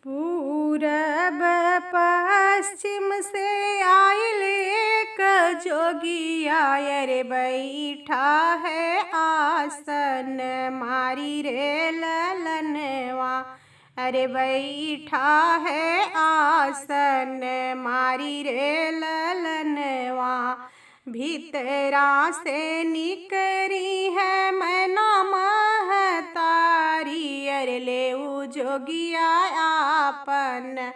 पूरब पश्चिम से आइल एक जोगिया रे बैठा है आसन मारी रे ललनवा। अरे बैठा है आसन मारी रे ललनवा। भीतरा से निकरी है मैना महतारी। अरे ले जोगिया आपन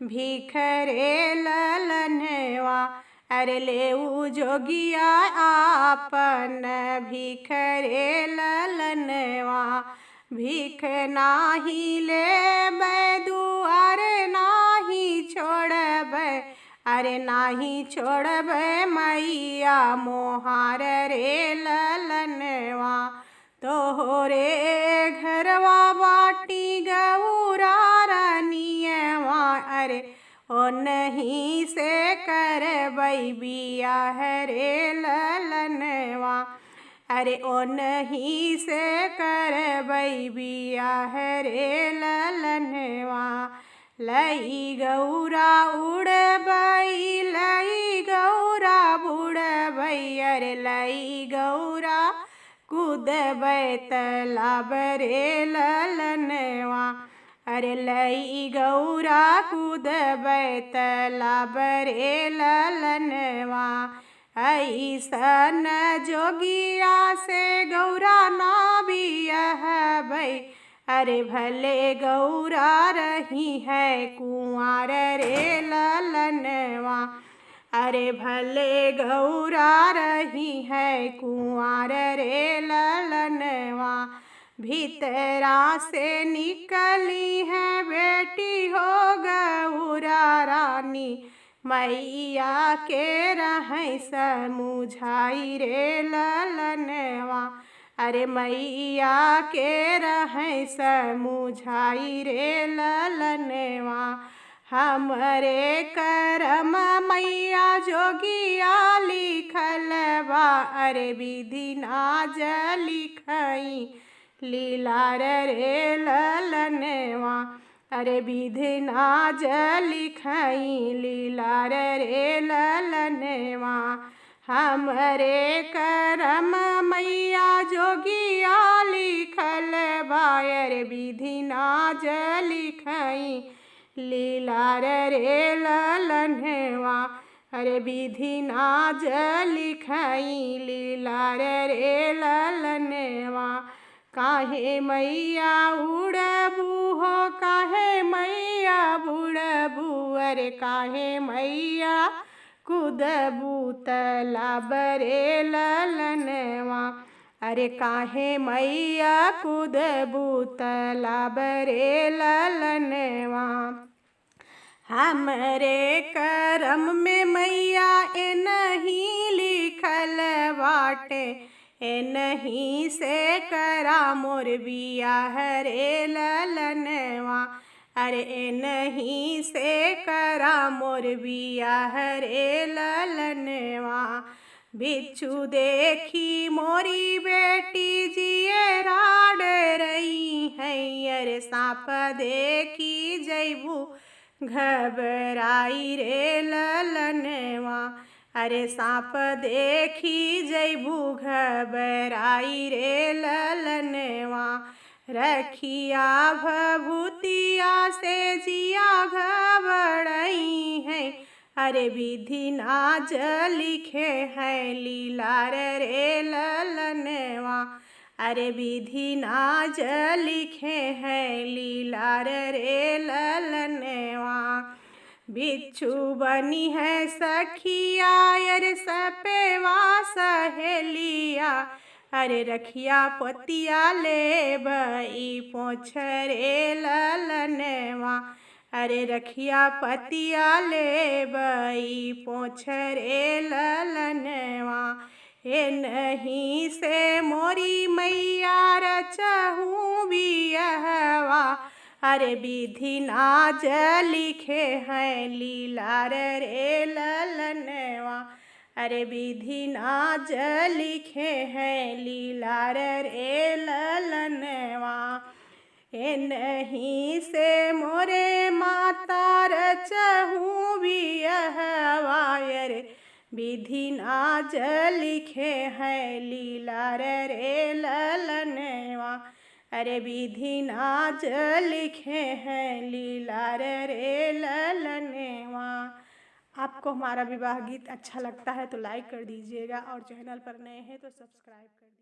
भीख रे ललनवा। अरे ले जोगिया आपन भीख रे ललनवा। भीख नाही ले दुआर नाही छोड़ब। अरे नाही छोड़ब मैया मोहार रे ललनवा। तोहरे घरवा बाटी गौरा रानियवा। अरे ओ नहीं से करबै बियाह रे ललनवा। अरे ओ नहीं से करबै बियाह रे ललनवा। लई गौरा उड़बै लई गौरा बुड़बै। अरे लई गौरा कूदबै तालाब रे ललनवा। अरे लई गौरा कूदबै तालाब रे ललनवा। ऐसन जोगिया से गौरा ना बियाहबै। अरे भले गौरा रही है कुंवार रे ललनवा। अरे भले गौरा रही है कुंवार रे ललनवा। भीतरा से निकली है बेटी हो गौरा रानी। मैया के रहें समुझाई रे ललनवा। अरे मैया के रहें समुझाई रे ललनवा। हमरे करम मैया जोगिया लिखल बा। अरे विधि नाज लिखई लीलार रे ललनवा। अरे विधि नाज लिखई लीलार रे ललनवा। हमरे करम मैया जोगिया लिखल बा। अरे विधि नाज लिखई लीलार रे ललनवा। अरे विधि नाज लिखई लीलार रे ललनवा। काहे मैया उड़बू हो काहे मैया बुड़बू। अरे काहे मैया कूदबू तालाब रे ललनवा। अरे काहे मैया कूदबू तालाब रे ललनवा। हमरे करम में मैया ए नहीं लिखल बाटे। ए नहीं से करा मोर बियाह रे ललनवा। अरे ए नहीं से करा मोर बियाह रे ललनवा। बिच्छू देखी मोरी बेटी जिए राड रही है। अरे सांप देखी जैबू घबराई रे ललनवा। अरे सांप देखी जैबू घबराई रे ललनवा। रखिया भभूतिया से जिया घबराई है। अरे विधि नाज लिखे है लीलार रे ललनवा। अरे विधि नाज लिखे है लीलार रे ललनवा। बिच्छू बनी है सखिया अरे सपेवा सहेलिया। अरे रखिया पतिया ले बई पोछ रे ललनवा। अरे रखिया पतिया ले बई पोछ रे ललनवा। ए नहीं से मोरी मैया रचहूँ बियहवा। अरे विधि नाज लिखे हैं लीलार रे ललनवा। अरे विधि नाज लिखे हैं लीलार रे ललनवा। ए नहीं से मोरे माता रचहूँ बियहवायर विधि नाज लिखे हैं लीला रे ललनवा। अरे विधि नाज लिखे हैं लीला रे ललनवा। आपको हमारा विवाह गीत अच्छा लगता है तो लाइक कर दीजिएगा और चैनल पर नए हैं तो सब्सक्राइब कर दीजिएगा।